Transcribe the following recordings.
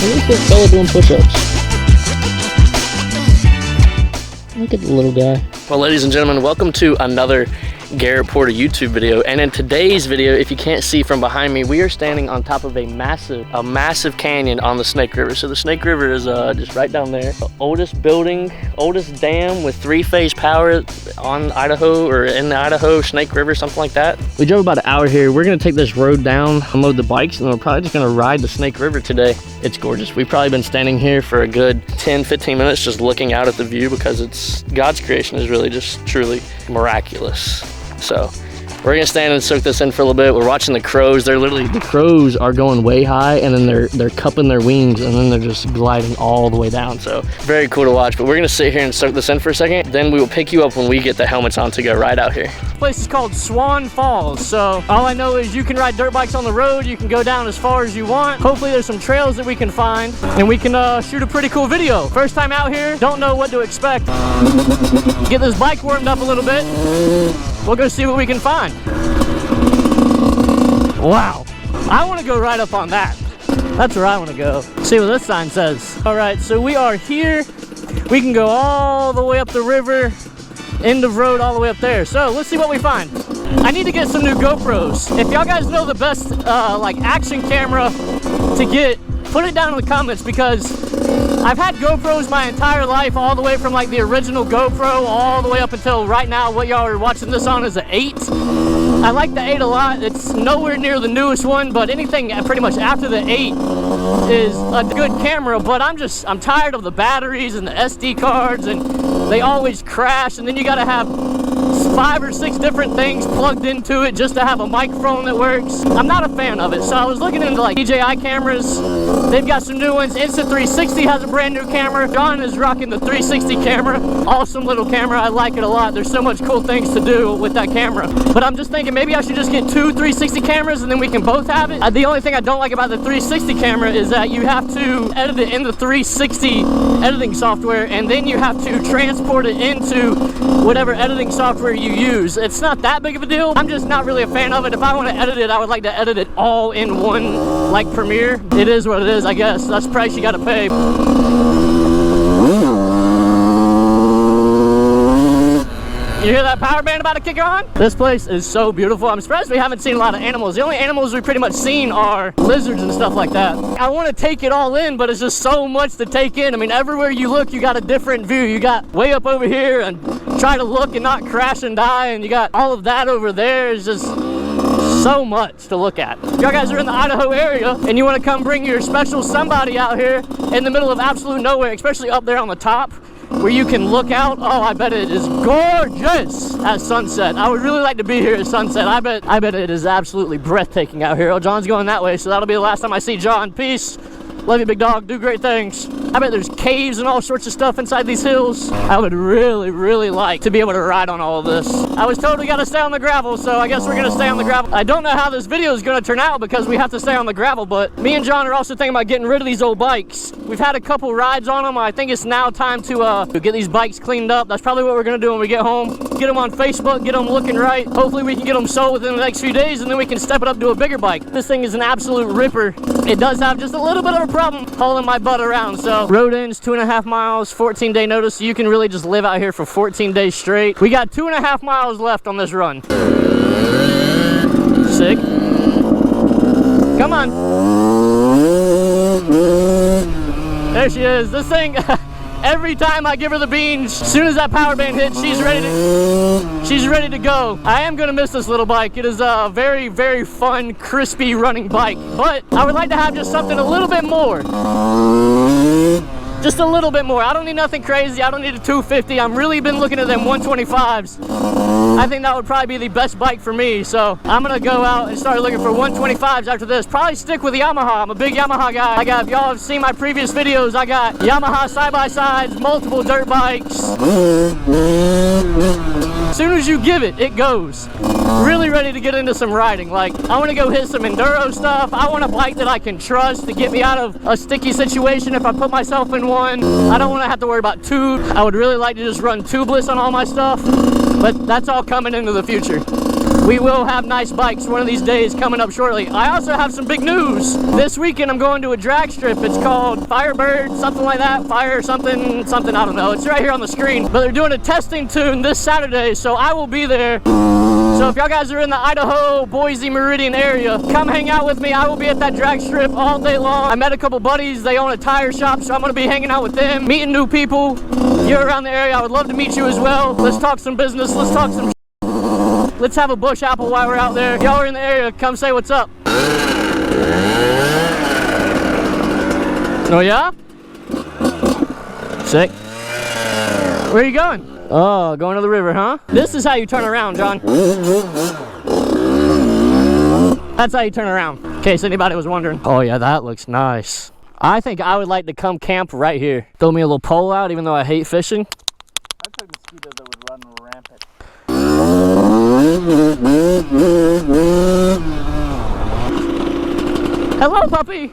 Look at this fella doing push-ups. Look at the little guy. Well, ladies and gentlemen, welcome to another Garret Porter YouTube video. And in today's video, if you can't see from behind me, we are standing on top of a massive canyon on the Snake River. So the Snake River is just right down there. The oldest building, oldest dam with 3-phase power on Idaho, or in the Idaho Snake River, something like that. We drove about an hour here. We're gonna take this road down, unload the bikes, and we're probably just gonna ride the Snake River today. It's gorgeous. We've probably been standing here for a good 10-15 minutes just looking out at the view, because it's God's creation is really just truly miraculous. So we're gonna stand and soak this in for a little bit. We're watching the crows. The crows are going way high, and then they're cupping their wings, and then they're just gliding all the way down. So very cool to watch. But we're gonna sit here and soak this in for a second. Then we will pick you up when we get the helmets on to go ride out here. This place is called Swan Falls. So all I know is you can ride dirt bikes on the road. You can go down as far as you want. Hopefully there's some trails that we can find, and we can shoot a pretty cool video. First time out here, don't know what to expect. Get this bike warmed up a little bit. We'll go see what we can find. Wow, I want to go right up on that. That's where I want to go. See what this sign says. All right, so we are here. We can go all the way up the river, end of road all the way up there. So let's see what we find. I need to get some new GoPros. If y'all guys know the best like action camera to get, put it down in the comments, because I've had GoPros my entire life, all the way from like the original GoPro all the way up until right now. What y'all are watching this on is an 8. I like the 8 a lot. It's nowhere near the newest one, but anything pretty much after the 8 is a good camera. But I'm tired of the batteries and the SD cards, and they always crash, and then you gotta have 5 or 6 different things plugged into it just to have a microphone that works. I'm not a fan of it. So I was looking into like DJI cameras. They've got some new ones. Insta360 has a brand new camera. John is rocking the 360 camera. Awesome little camera. I like it a lot. There's so much cool things to do with that camera. But I'm just thinking maybe I should just get 2 360 cameras and then we can both have it. The only thing I don't like about the 360 camera is that you have to edit it in the 360 editing software, and then you have to transport it into whatever editing software you use. It's not that big of a deal. I'm just not really a fan of it. If I want to edit it, I would like to edit it all in one, like Premiere. It is what it is, I guess. That's the price you gotta pay. You hear that power band about to kick on? This place is so beautiful. I'm surprised we haven't seen a lot of animals. The only animals we've pretty much seen are lizards and stuff like that. I want to take it all in, but it's just so much to take in. I mean, everywhere you look, you got a different view. You got way up over here and try to look and not crash and die, and you got all of that over there. It's just so much to look at. If y'all guys are in the Idaho area and you want to come bring your special somebody out here in the middle of absolute nowhere, especially up there on the top where you can look out, oh, I bet it is gorgeous at sunset. I would really like to be here at sunset. I bet it is absolutely breathtaking out here. Oh, John's going that way, so that'll be the last time I see John. Peace. Love you, big dog. Do great things. I bet there's caves and all sorts of stuff inside these hills. I would really like to be able to ride on all of this. I was told we got to stay on the gravel, so I guess we're going to stay on the gravel. I don't know how this video is going to turn out because we have to stay on the gravel, but me and John are also thinking about getting rid of these old bikes. We've had a couple rides on them. I think it's now time to get these bikes cleaned up. That's probably what we're going to do when we get home. Get them on Facebook, get them looking right. Hopefully we can get them sold within the next few days, and then we can step it up to a bigger bike. This thing is an absolute ripper. It does have just a little bit of a problem hauling my butt around. So road ends 2.5 miles, 14-day notice. So you can really just live out here for 14 days straight. We got 2.5 miles left on this run. Sick. Come on. There she is. This thing, every time I give her the beans, as soon as that power band hits, she's ready to go. I am gonna miss this little bike. It is a very fun, crispy running bike, but I would like to have just something a little bit more. Just a little bit more. I don't need nothing crazy. I don't need a 250. I'm really been looking at them 125s. I think that would probably be the best bike for me. So I'm gonna go out and start looking for 125s after this. Probably stick with the Yamaha. I'm a big Yamaha guy. If y'all have seen my previous videos, I got Yamaha side-by-sides, multiple dirt bikes. As soon as you give it, it goes. Really ready to get into some riding. Like, I want to go hit some enduro stuff. I want a bike that I can trust to get me out of a sticky situation if I put myself in one. I don't want to have to worry about tube. I would really like to just run tubeless on all my stuff, but that's all coming into the future. We will have nice bikes one of these days coming up shortly. I also have some big news. This weekend I'm going to a drag strip. It's called Firebird, something like that. Fire something, I don't know. It's right here on the screen. But they're doing a testing tune this Saturday, so I will be there. So if y'all guys are in the Idaho, Boise, Meridian area, come hang out with me. I will be at that drag strip all day long. I met a couple buddies. They own a tire shop, so I'm going to be hanging out with them, meeting new people. If you're around the area, I would love to meet you as well. Let's talk some business. Let's talk some Let's have a bush apple while we're out there. If y'all are in the area, come say what's up. Oh yeah? Sick. Where are you going? Oh, going to the river, huh? This is how you turn around, John. That's how you turn around, in case anybody was wondering. Oh yeah, that looks nice. I think I would like to come camp right here. Throw me a little pole out, even though I hate fishing. I took mosquitoes that would run rampant. Hello, puppy.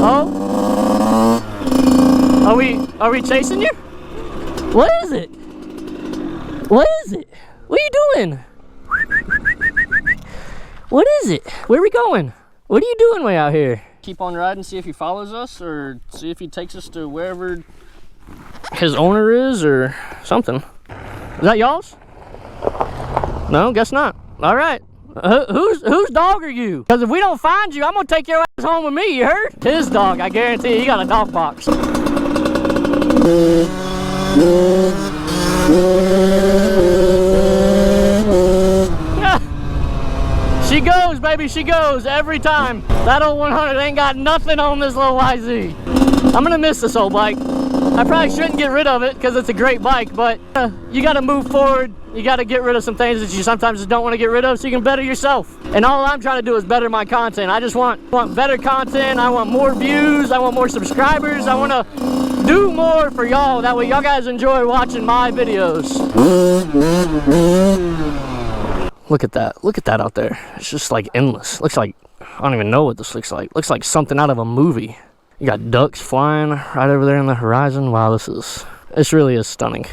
Oh? Are we chasing you? What is it? What is it? What are you doing? What is it? Where are we going? What are you doing way out here? Keep on riding, see if he follows us, or see if he takes us to wherever his owner is, or something. Is that y'all's? No, guess not. All right. Whose dog are you? Because if we don't find you, I'm gonna take your ass home with me, you heard? His dog, I guarantee you, he got a dog box. She goes, baby, she goes every time. That old 100 ain't got nothing on this little YZ. I'm gonna miss this old bike. I probably shouldn't get rid of it because it's a great bike, but you gotta move forward. You gotta get rid of some things that you sometimes just don't want to get rid of so you can better yourself. And all I'm trying to do is better my content. I just want better content. I want more views. I want more subscribers. I want to do more for y'all. That way y'all guys enjoy watching my videos. Look at that. Look at that out there. It's just like endless. Looks like, I don't even know what this looks like. Looks like something out of a movie. You got ducks flying right over there in the horizon. Wow, this really is stunning.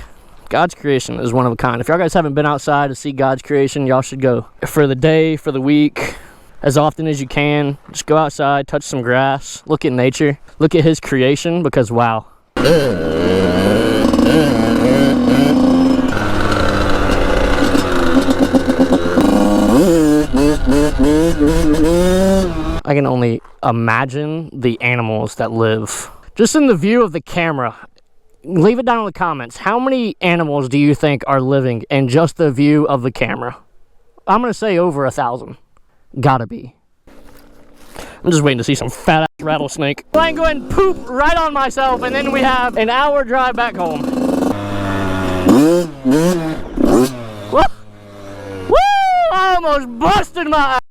God's creation is one of a kind. If y'all guys haven't been outside to see God's creation, y'all should go. For the day, for the week, as often as you can, just go outside, touch some grass, look at nature, look at his creation, because wow. I can only imagine the animals that live just in the view of the camera. Leave it down in the comments. How many animals do you think are living in just the view of the camera? I'm gonna say over 1,000. Gotta be. I'm just waiting to see some fat ass rattlesnake. I can go ahead and poop right on myself, and then we have an hour drive back home. Woo! Woo! I almost busted my ass.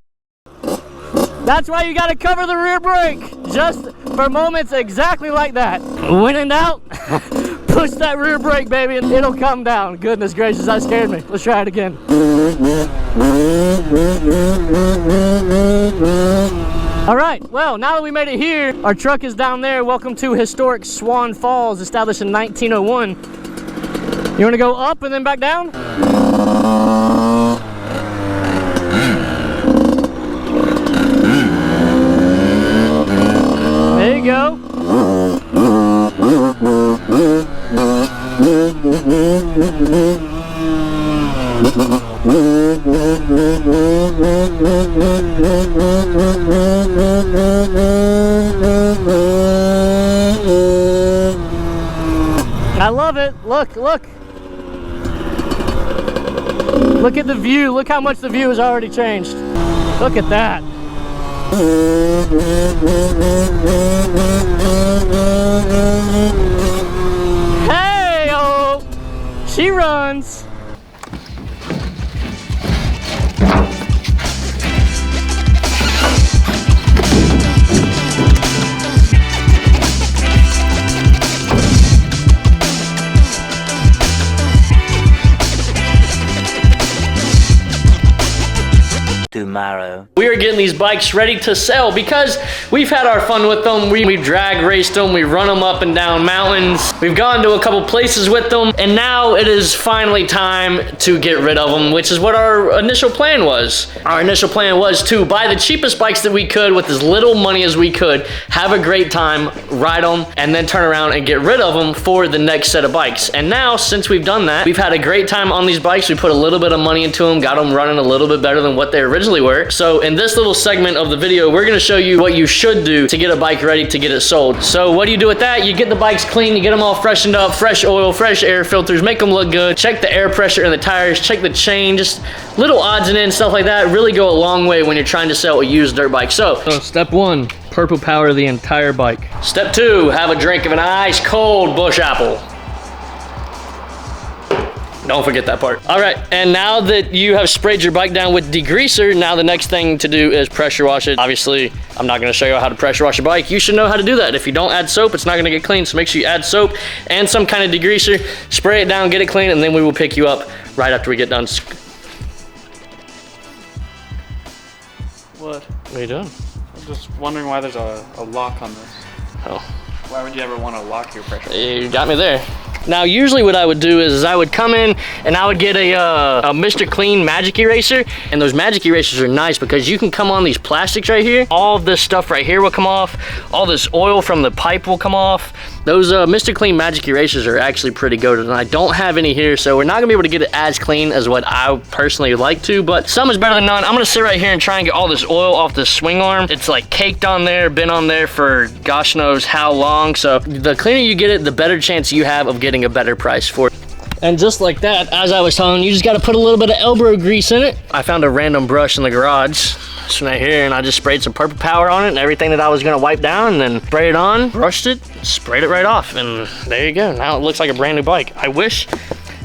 That's why you gotta cover the rear brake, just for moments exactly like that. When in doubt, push that rear brake, baby, and it'll come down. Goodness gracious, that scared me. Let's try it again. All right, well, now that we made it here, our truck is down there. Welcome to historic Swan Falls, established in 1901. You wanna go up and then back down? There you go. I love it. Look, look. Look at the view. Look how much the view has already changed. Look at that. Hey, oh, she runs. tomorrow. We are getting these bikes ready to sell because we've had our fun with them. We drag raced them, we run them up and down mountains. We've gone to a couple places with them, and now it is finally time to get rid of them, which is what our initial plan was. Our initial plan was to buy the cheapest bikes that we could with as little money as we could, have a great time, ride them, and then turn around and get rid of them for the next set of bikes. And now, since we've done that, we've had a great time on these bikes. We put a little bit of money into them, got them running a little bit better than what they originally were. So in this little segment of the video, we're gonna show you what you should do to get a bike ready to get it sold. So what do you do with that? You get the bikes clean, you get them all freshened up, fresh oil, fresh air filters, make them look good, check the air pressure in the tires, check the chain, just little odds and ends, stuff like that really go a long way when you're trying to sell a used dirt bike. So step one, purple power the entire bike. Step two, have a drink of an ice cold bush apple. Don't forget that part. All right, and now that you have sprayed your bike down with degreaser, now the next thing to do is pressure wash it. Obviously, I'm not gonna show you how to pressure wash your bike. You should know how to do that. If you don't add soap, it's not gonna get clean, so make sure you add soap and some kind of degreaser, spray it down, get it clean, and then we will pick you up right after we get done. What? What are you doing? I'm just wondering why there's a lock on this. Oh. Why would you ever want to lock your pressure? You got me there. Now, usually what I would do is I would come in and I would get a Mr. Clean magic eraser. And those magic erasers are nice because you can come on these plastics right here. All of this stuff right here will come off. All this oil from the pipe will come off. Those Mr. Clean magic erasers are actually pretty good. And I don't have any here, so we're not gonna be able to get it as clean as what I personally like to, but some is better than none. I'm gonna sit right here and try and get all this oil off this swing arm. It's like caked on there, been on there for gosh knows how long. So the cleaner you get it, the better chance you have of getting a better price for it. And just like that, as I was telling you, just gotta put a little bit of elbow grease in it. I found a random brush in the garage. This one right here, and I just sprayed some purple power on it and everything that I was gonna wipe down, and then sprayed it on, brushed it, sprayed it right off, and there you go. Now it looks like a brand new bike. I wish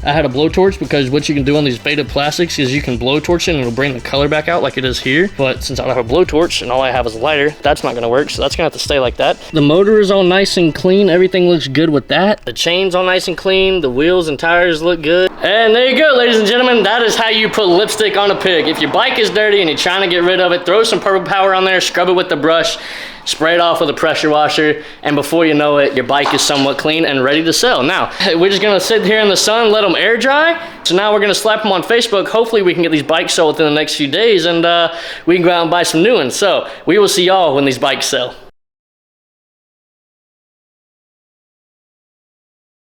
I had a blowtorch, because what you can do on these faded plastics is you can blowtorch it and it'll bring the color back out like it is here. But since I don't have a blowtorch and all I have is a lighter, that's not gonna work, so that's gonna have to stay like that. The motor is all nice and clean. Everything looks good with that. The chain's all nice and clean. The wheels and tires look good. And there you go, ladies and gentlemen. That is how you put lipstick on a pig. If your bike is dirty and you're trying to get rid of it, throw some purple power on there, scrub it with the brush, spray it off with a pressure washer, and before you know it, your bike is somewhat clean and ready to sell. Now, we're just gonna sit here in the sun, let them air dry. So now we're gonna slap them on Facebook. Hopefully we can get these bikes sold within the next few days, and we can go out and buy some new ones. So we will see y'all when these bikes sell.